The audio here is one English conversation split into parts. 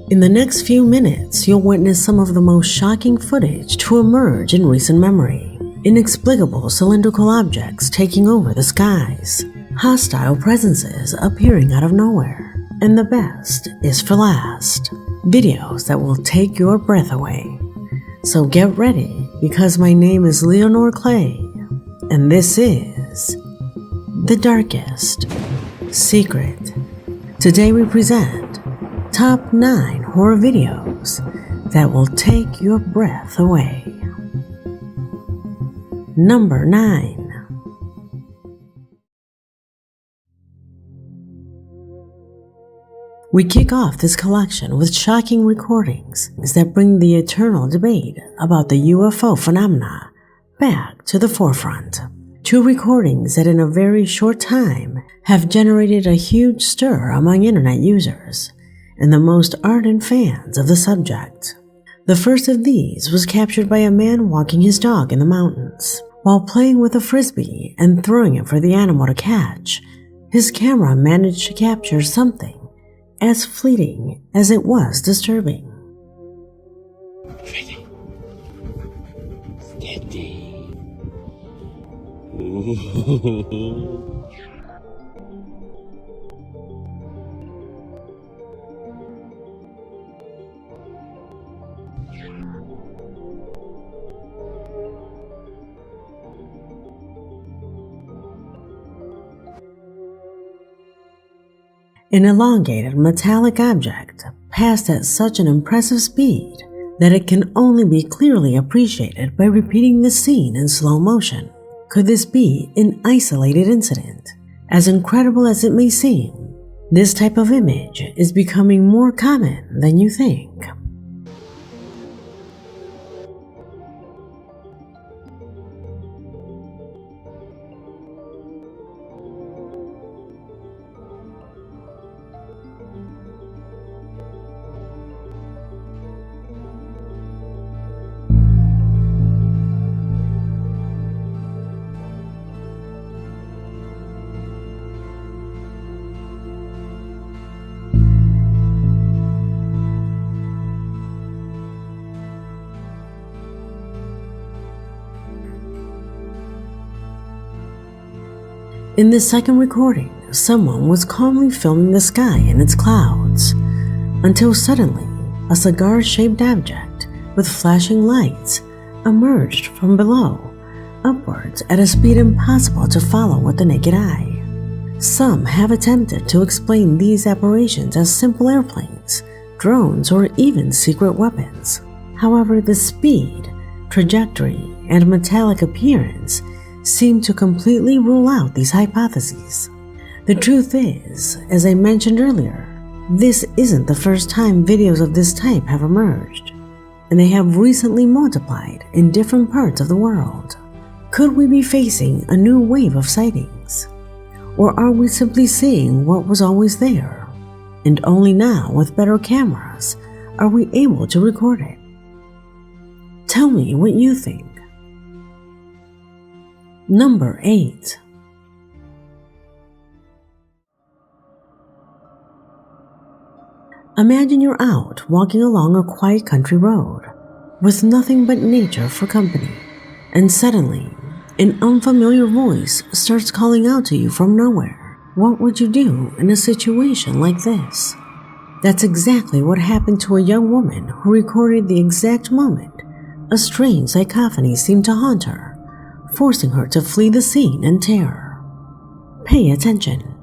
In the next few minutes, you'll witness some of the most shocking footage to emerge in recent memory. Inexplicable cylindrical objects taking over the skies, hostile presences appearing out of nowhere, and the best is for last, videos that will take your breath away. So get ready, because my name is Leonore Clay, and this is The Darkest Secret. Today we present Top 9 Horror Videos that will take your breath away. Number 9. We kick off this collection with shocking recordings that bring the eternal debate about the UFO phenomena back to the forefront. 2 recordings that in a very short time have generated a huge stir among internet users and the most ardent fans of the subject. The first of these was captured by a man walking his dog in the mountains. While playing with a frisbee and throwing it for the animal to catch, his camera managed to capture something as fleeting as it was disturbing. Steady. An elongated metallic object passed at such an impressive speed that it can only be clearly appreciated by repeating the scene in slow motion. Could this be an isolated incident? As incredible as it may seem, this type of image is becoming more common than you think. In this second recording, someone was calmly filming the sky and its clouds, until suddenly a cigar-shaped object with flashing lights emerged from below, upwards at a speed impossible to follow with the naked eye. Some have attempted to explain these apparitions as simple airplanes, drones, or even secret weapons. However, the speed, trajectory, and metallic appearance seem to completely rule out these hypotheses. The truth is, as I mentioned earlier, this isn't the first time videos of this type have emerged, and they have recently multiplied in different parts of the world. Could we be facing a new wave of sightings? Or are we simply seeing what was always there, and only now with better cameras are we able to record it? Tell me what you think. Number 8. Imagine you're out walking along a quiet country road with nothing but nature for company, and suddenly an unfamiliar voice starts calling out to you from nowhere. What would you do in a situation like this? That's exactly what happened to a young woman who recorded the exact moment a strange psychophony seemed to haunt her, forcing her to flee the scene in terror. Pay attention.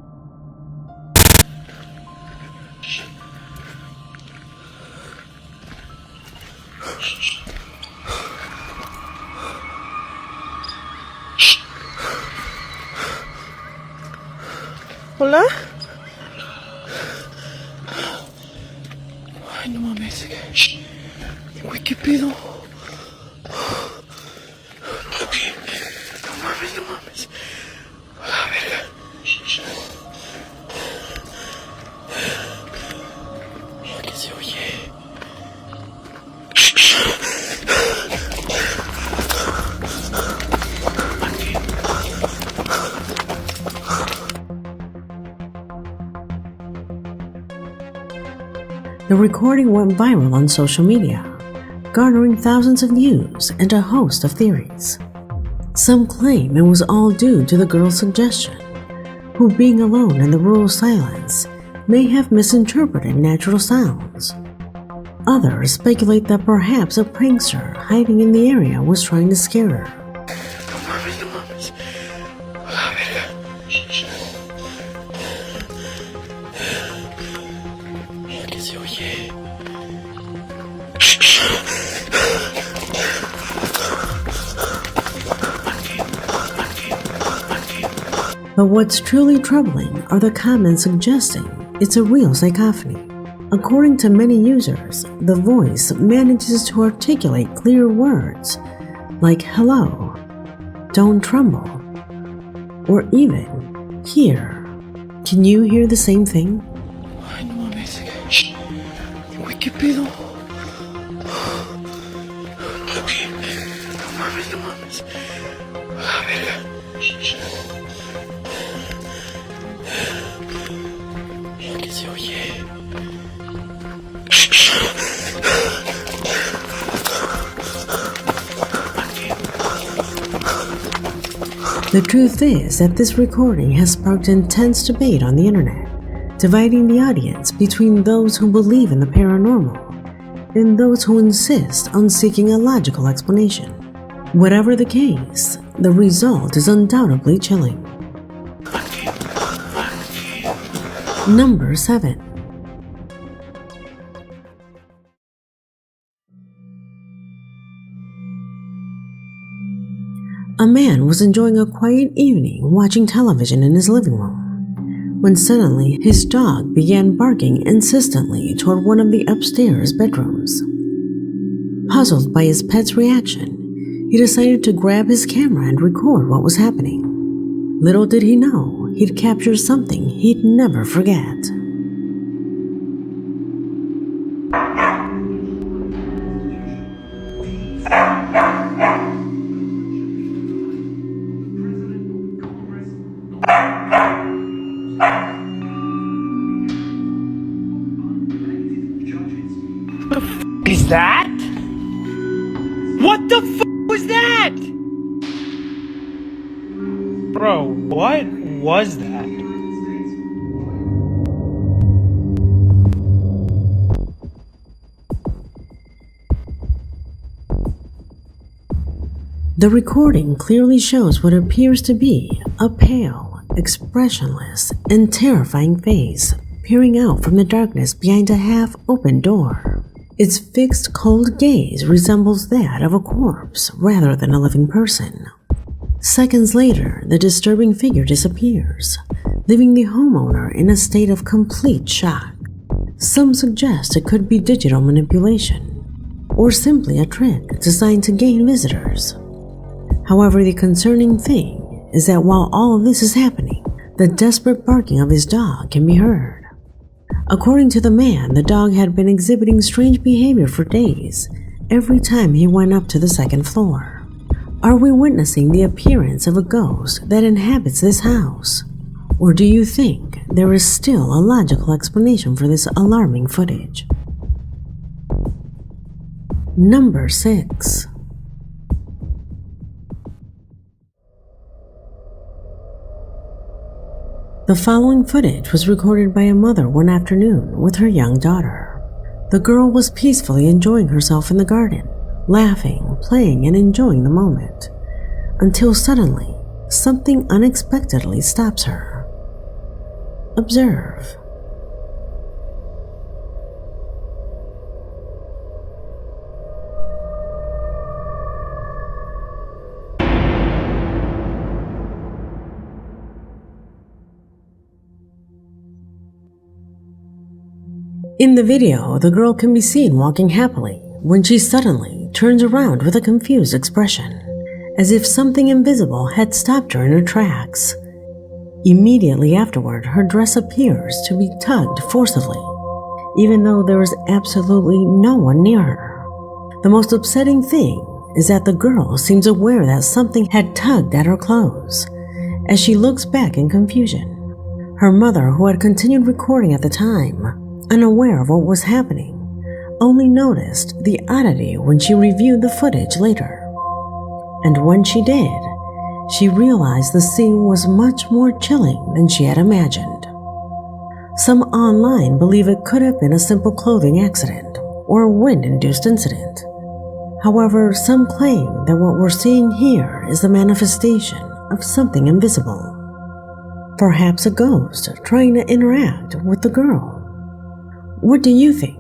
Hola. Ay, no mames. Güey, ¿qué pedo? No mames. A ver. ¿Qué se oye? The recording went viral on social media, garnering thousands of views and a host of theories. Some claim it was all due to the girl's suggestion, who, being alone in the rural silence, may have misinterpreted natural sounds. Others speculate that perhaps a prankster hiding in the area was trying to scare her. No mames. A verga. Mira que se oye. But what's truly troubling are the comments suggesting it's a real psychophony. According to many users, the voice manages to articulate clear words like hello, don't tremble, or even here. Can you hear the same thing? Ay, no mames. Güey, ¿qué pedo? No mames. A verga. Mira que se oye. The truth is that this recording has sparked intense debate on the internet, dividing the audience between those who believe in the paranormal and those who insist on seeking a logical explanation. Whatever the case, the result is undoubtedly chilling. Number 7. A man was enjoying a quiet evening watching television in his living room, when suddenly his dog began barking insistently toward one of the upstairs bedrooms. Puzzled by his pet's reaction, he decided to grab his camera and record what was happening. Little did he know he'd captured something he'd never forget. Is that? What the f was that? Bro, what was that? The recording clearly shows what appears to be a pale, expressionless, and terrifying face peering out from the darkness behind a half-open door. Its fixed, cold gaze resembles that of a corpse rather than a living person. Seconds later, the disturbing figure disappears, leaving the homeowner in a state of complete shock. Some suggest it could be digital manipulation, or simply a trick designed to gain visitors. However, the concerning thing is that while all of this is happening, the desperate barking of his dog can be heard. According to the man, the dog had been exhibiting strange behavior for days, every time he went up to the second floor. Are we witnessing the appearance of a ghost that inhabits this house? Or do you think there is still a logical explanation for this alarming footage? Number 6. The following footage was recorded by a mother one afternoon with her young daughter. The girl was peacefully enjoying herself in the garden, laughing, playing, and enjoying the moment, until suddenly something unexpectedly stops her. Observe. In the video, the girl can be seen walking happily when she suddenly turns around with a confused expression, as if something invisible had stopped her in her tracks. Immediately afterward, her dress appears to be tugged forcibly, even though there is absolutely no one near her. The most upsetting thing is that the girl seems aware that something had tugged at her clothes, as she looks back in confusion. Her mother, who had continued recording at the time, unaware of what was happening, only noticed the oddity when she reviewed the footage later. And when she did, she realized the scene was much more chilling than she had imagined. Some online believe it could have been a simple clothing accident or a wind-induced incident. However, some claim that what we're seeing here is the manifestation of something invisible. Perhaps a ghost trying to interact with the girl. What do you think?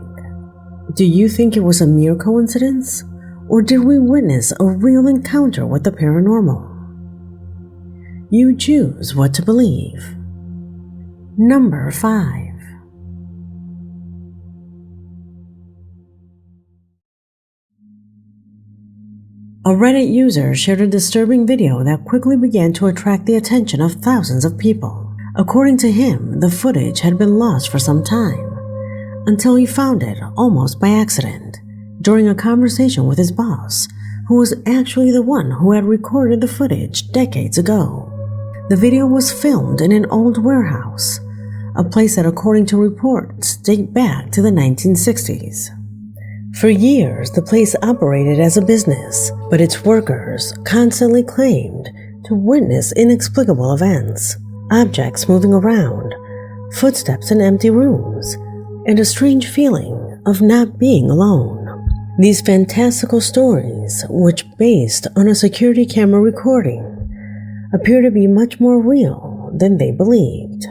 Do you think it was a mere coincidence? Or did we witness a real encounter with the paranormal? You choose what to believe. Number 5. A Reddit user shared a disturbing video that quickly began to attract the attention of thousands of people. According to him, the footage had been lost for some time, until he found it almost by accident during a conversation with his boss, who was actually the one who had recorded the footage decades ago. The video was filmed in an old warehouse, a place that, according to reports, date back to the 1960s. For years, the place operated as a business, but its workers constantly claimed to witness inexplicable events, objects moving around, footsteps in empty rooms, and a strange feeling of not being alone. These fantastical stories, which based on a security camera recording, appear to be much more real than they believed.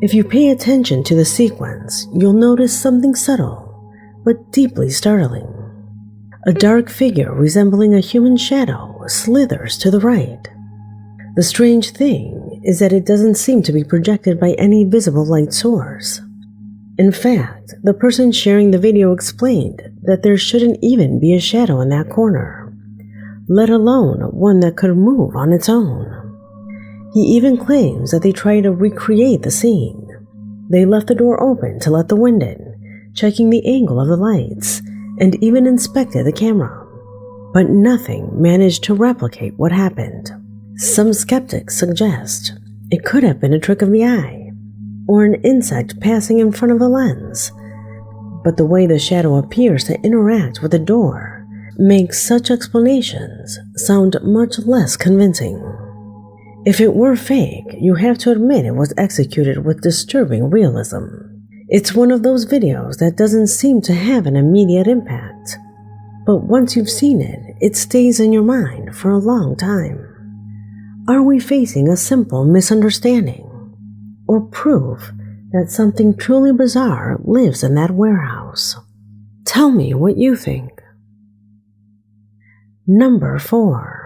If you pay attention to the sequence, you'll notice something subtle, but deeply startling. A dark figure resembling a human shadow slithers to the right. The strange thing is that it doesn't seem to be projected by any visible light source. In fact, the person sharing the video explained that there shouldn't even be a shadow in that corner, let alone one that could move on its own. He even claims that they tried to recreate the scene. They left the door open to let the wind in, checking the angle of the lights, and even inspected the camera. But nothing managed to replicate what happened. Some skeptics suggest it could have been a trick of the eye, or an insect passing in front of the lens. But the way the shadow appears to interact with the door makes such explanations sound much less convincing. If it were fake, you have to admit it was executed with disturbing realism. It's one of those videos that doesn't seem to have an immediate impact, but once you've seen it, it stays in your mind for a long time. Are we facing a simple misunderstanding, or proof that something truly bizarre lives in that warehouse? Tell me what you think. Number 4.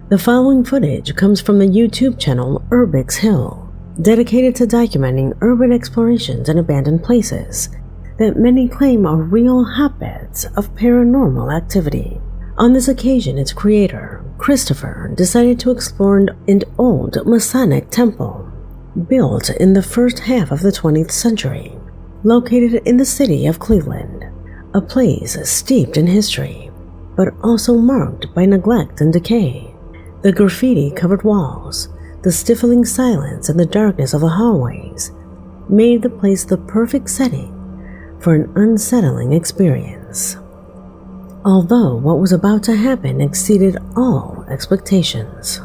The following footage comes from the YouTube channel Urbix Hill, dedicated to documenting urban explorations and abandoned places that many claim are real hotbeds of paranormal activity. On this occasion, its creator, Christopher, decided to explore an old Masonic temple, built in the first half of the 20th century, located in the city of Cleveland, a place steeped in history, but also marked by neglect and decay. The graffiti-covered walls, the stifling silence and the darkness of the hallways made the place the perfect setting for an unsettling experience. Although what was about to happen exceeded all expectations.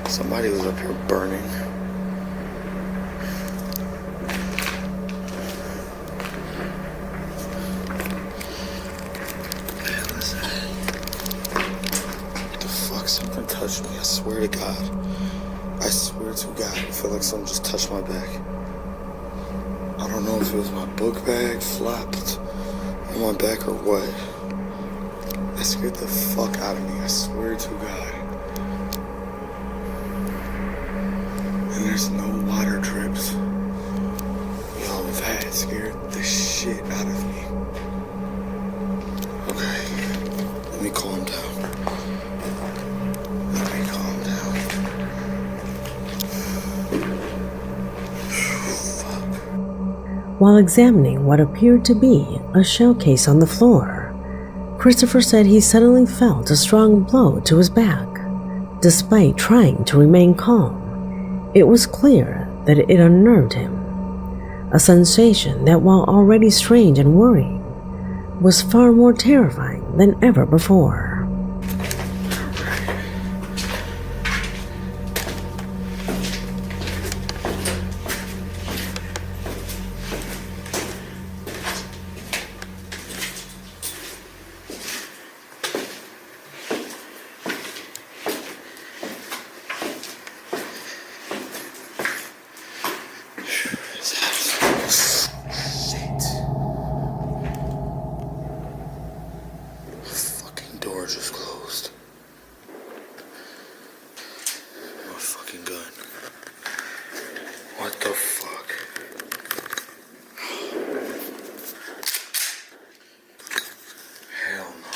Somebody was up here burning. Something touched me, I swear to God. I swear to God, I feel like someone just touched my back. I don't don't know if it was my book bag flopped on my back or what. That scared the fuck out of me, I swear to God. And there's no water drips. Yo, that scared the shit out of me. Okay, let me calm down. While examining what appeared to be a shell case on the floor, Christopher said he suddenly felt a strong blow to his back. Despite trying to remain calm, it was clear that it unnerved him, a sensation that, while already strange and worrying, was far more terrifying than ever before. Just closed. My fucking gun. What the fuck? Hell no.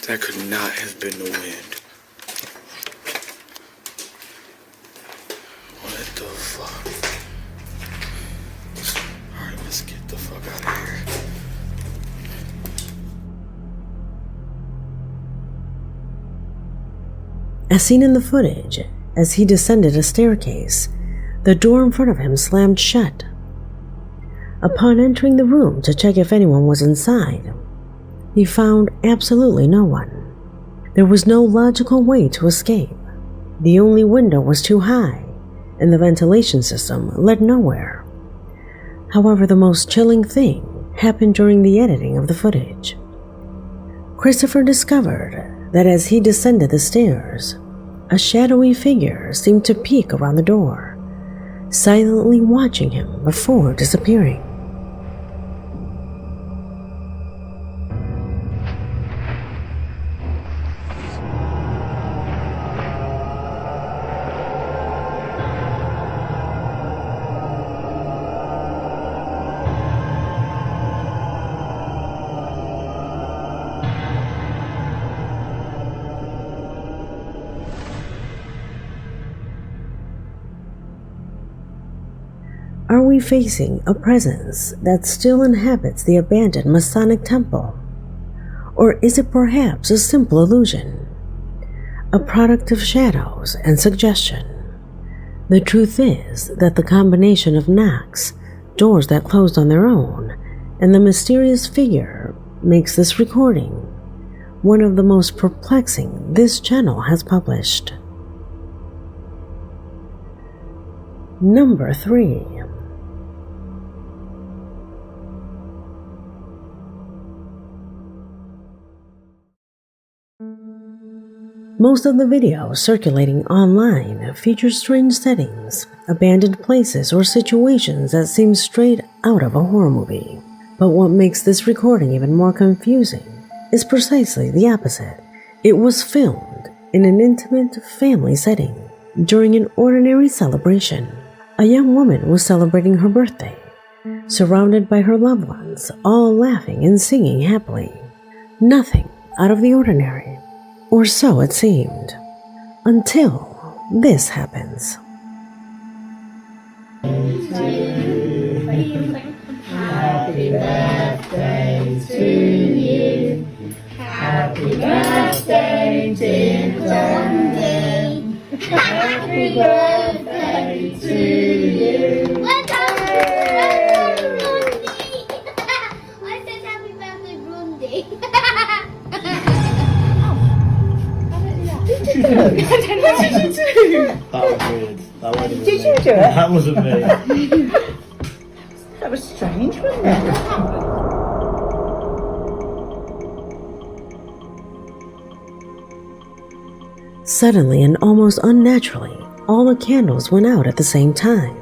That could not have been the wind. What the fuck? Alright, let's get the fuck out of here. As seen in the footage, as he descended a staircase, the door in front of him slammed shut. Upon entering the room to check if anyone was inside, he found absolutely no one. There was no logical way to escape. The only window was too high, and the ventilation system led nowhere. However, the most chilling thing happened during the editing of the footage. Christopher discovered that as he descended the stairs, a shadowy figure seemed to peek around the door, silently watching him before disappearing. Are we facing a presence that still inhabits the abandoned Masonic temple? Or is it perhaps a simple illusion, a product of shadows and suggestion? The truth is that the combination of knocks, doors that closed on their own, and the mysterious figure makes this recording one of the most perplexing this channel has published. Number 3. Most of the videos circulating online feature strange settings, abandoned places, or situations that seem straight out of a horror movie. But what makes this recording even more confusing is precisely the opposite. It was filmed in an intimate family setting during an ordinary celebration. A young woman was celebrating her birthday, surrounded by her loved ones, all laughing and singing happily. Nothing out of the ordinary. Or so it seemed, until this happens. Happy birthday to you. Happy birthday, dear Johnny. Happy birthday to you. What happy I said happy birthday, Blondie. What did you do? That was weird. That wasn't Did me. you do it? That wasn't me. That was strange, wasn't it? Suddenly and almost unnaturally, all the candles went out at the same time,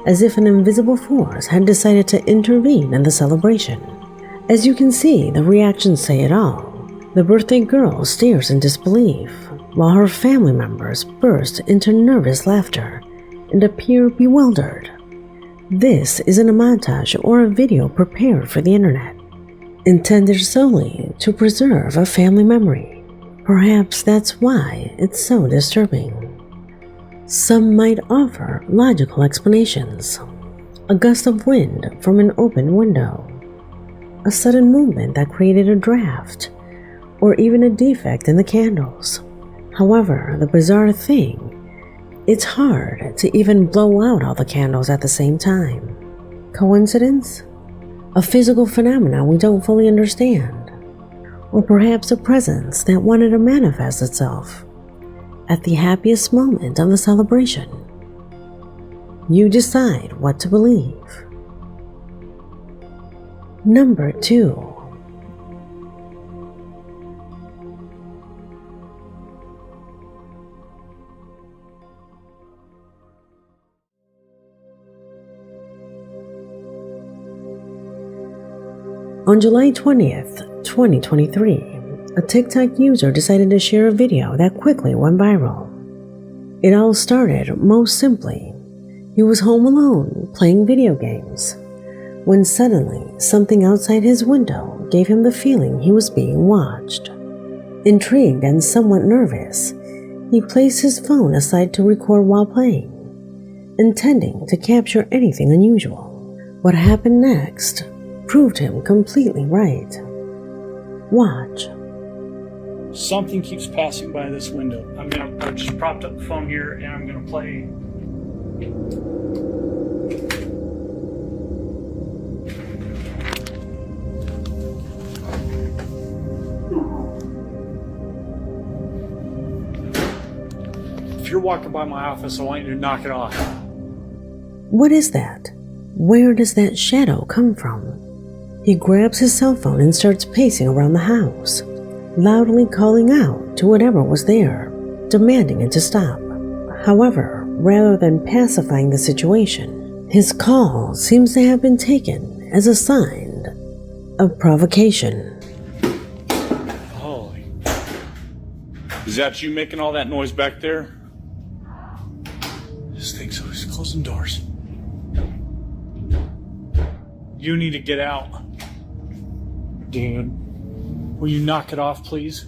as if an invisible force had decided to intervene in the celebration. As you can see, the reactions say it all. The birthday girl stares in disbelief, while her family members burst into nervous laughter and appear bewildered. This isn't a montage or a video prepared for the internet, intended solely to preserve a family memory. Perhaps that's why it's so disturbing. Some might offer logical explanations. A gust of wind from an open window, a sudden movement that created a draft, or even a defect in the candles. However, the bizarre thing, it's hard to even blow out all the candles at the same time. Coincidence? A physical phenomenon we don't fully understand? Or perhaps a presence that wanted to manifest itself at the happiest moment of the celebration? You decide what to believe. Number 2. On July 20th, 2023, a TikTok user decided to share a video that quickly went viral. It all started most simply. He was home alone playing video games, when suddenly something outside his window gave him the feeling he was being watched. Intrigued and somewhat nervous, he placed his phone aside to record while playing, intending to capture anything unusual. What happened next proved him completely right. Watch. Something keeps passing by this window. I just propped up the phone here and I'm gonna play. If you're walking by my office, I want you to knock it off. What is that? Where does that shadow come from? He grabs his cell phone and starts pacing around the house, loudly calling out to whatever was there, demanding it to stop. However, rather than pacifying the situation, his call seems to have been taken as a sign of provocation. Holy. Is that you making all that noise back there? This thing's always closing doors. You need to get out. Dude, will you knock it off, please?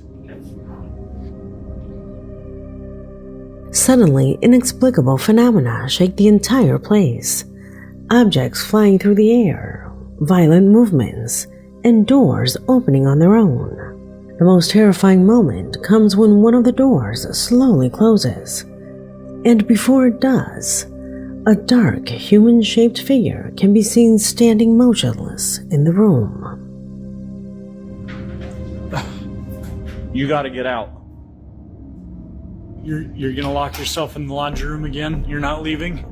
Suddenly, inexplicable phenomena shake the entire place. Objects flying through the air, violent movements, and doors opening on their own. The most terrifying moment comes when one of the doors slowly closes. And before it does, a dark, human-shaped figure can be seen standing motionless in the room. You gotta get out. You're gonna lock yourself in the laundry room again? You're not leaving?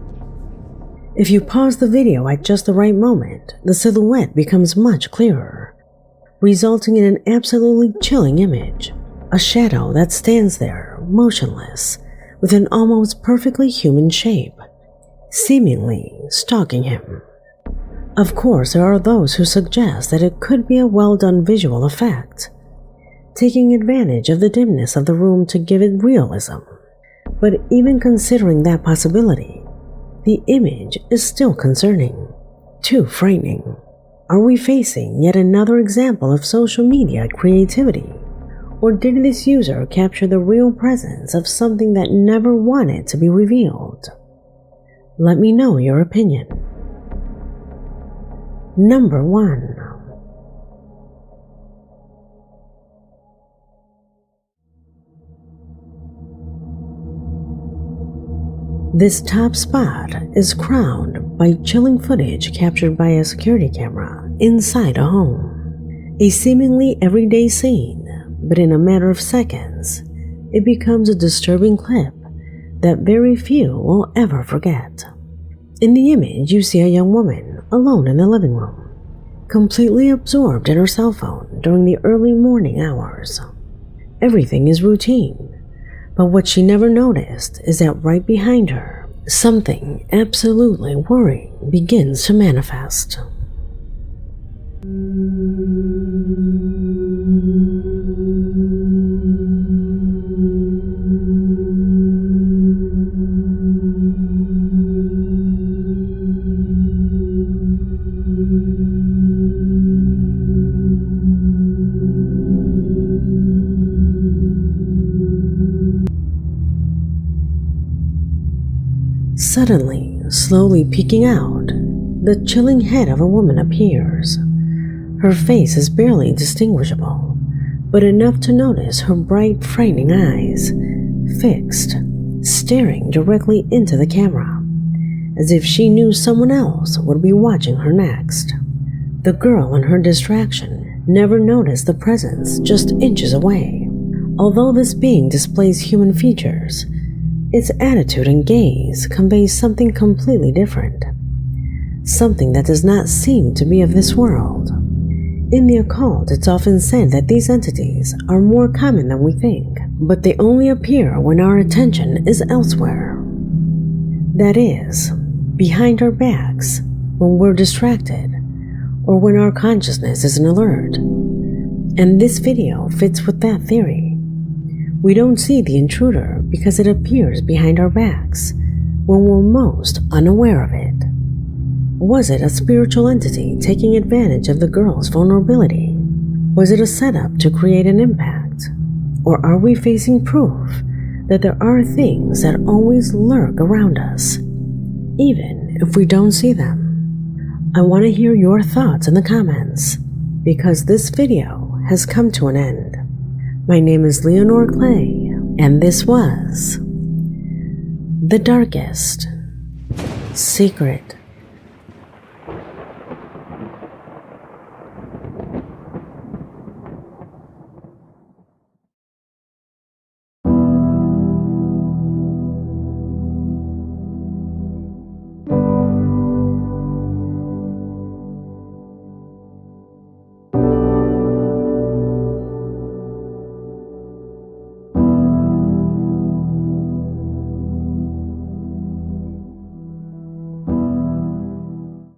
If you pause the video at just the right moment, the silhouette becomes much clearer, resulting in an absolutely chilling image. A shadow that stands there, motionless, with an almost perfectly human shape, seemingly stalking him. Of course, there are those who suggest that it could be a well-done visual effect, taking advantage of the dimness of the room to give it realism. But even considering that possibility, the image is still concerning, too frightening. Are we facing yet another example of social media creativity? Or did this user capture the real presence of something that never wanted to be revealed? Let me know your opinion. Number 1. This top spot is crowned by chilling footage captured by a security camera inside a home. A seemingly everyday scene, but in a matter of seconds, it becomes a disturbing clip that very few will ever forget. In the image, you see a young woman alone in the living room, completely absorbed in her cell phone during the early morning hours. Everything is routine, but what she never noticed is that right behind her, something absolutely worrying begins to manifest. Suddenly, slowly peeking out, the chilling head of a woman appears. Her face is barely distinguishable, but enough to notice her bright, frightening eyes, fixed, staring directly into the camera, as if she knew someone else would be watching her next. The girl in her distraction never noticed the presence just inches away. Although this being displays human features, its attitude and gaze conveys something completely different, something that does not seem to be of this world. In the occult, it's often said that these entities are more common than we think, but they only appear when our attention is elsewhere. That is, behind our backs, when we're distracted, or when our consciousness isn't alert. And this video fits with that theory. We don't see the intruder because it appears behind our backs when we're most unaware of it. Was it a spiritual entity taking advantage of the girl's vulnerability? Was it a setup to create an impact? Or are we facing proof that there are things that always lurk around us, even if we don't see them? I want to hear your thoughts in the comments, because this video has come to an end. My name is Leonore Clay, and this was The Darkest Secret